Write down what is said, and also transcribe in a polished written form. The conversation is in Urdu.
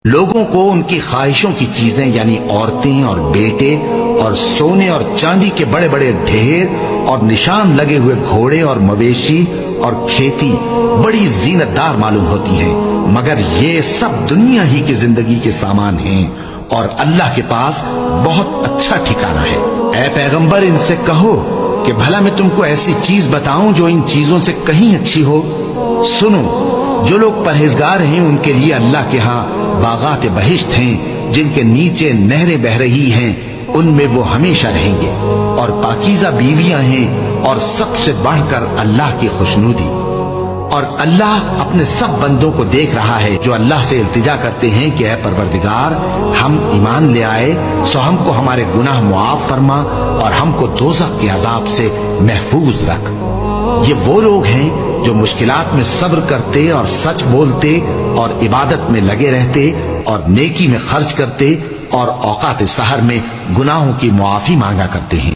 لوگوں کو ان کی خواہشوں کی چیزیں یعنی عورتیں اور بیٹے اور سونے اور چاندی کے بڑے بڑے ڈھیر اور نشان لگے ہوئے گھوڑے اور مویشی اور کھیتی بڑی زینت دار معلوم ہوتی ہیں، مگر یہ سب دنیا ہی کی زندگی کے سامان ہیں اور اللہ کے پاس بہت اچھا ٹھکانہ ہے۔ اے پیغمبر ان سے کہو کہ بھلا میں تم کو ایسی چیز بتاؤں جو ان چیزوں سے کہیں اچھی ہو؟ سنو، جو لوگ پرہیزگار ہیں ان کے لیے اللہ کے ہاں باغات بہشت ہیں جن کے نیچے نہریں بہ رہی ہیں، ان میں وہ ہمیشہ رہیں گے، اور پاکیزہ بیویاں ہیں، اور سب سے بڑھ کر اللہ کی خوشنودی۔ اور اللہ اپنے سب بندوں کو دیکھ رہا ہے جو اللہ سے التجا کرتے ہیں کہ اے پروردگار، ہم ایمان لے آئے سو ہم کو ہمارے گناہ معاف فرما اور ہم کو دوزخ کے عذاب سے محفوظ رکھ۔ یہ وہ لوگ ہیں جو مشکلات میں صبر کرتے اور سچ بولتے اور عبادت میں لگے رہتے اور نیکی میں خرچ کرتے اور اوقات سحر میں گناہوں کی معافی مانگا کرتے ہیں۔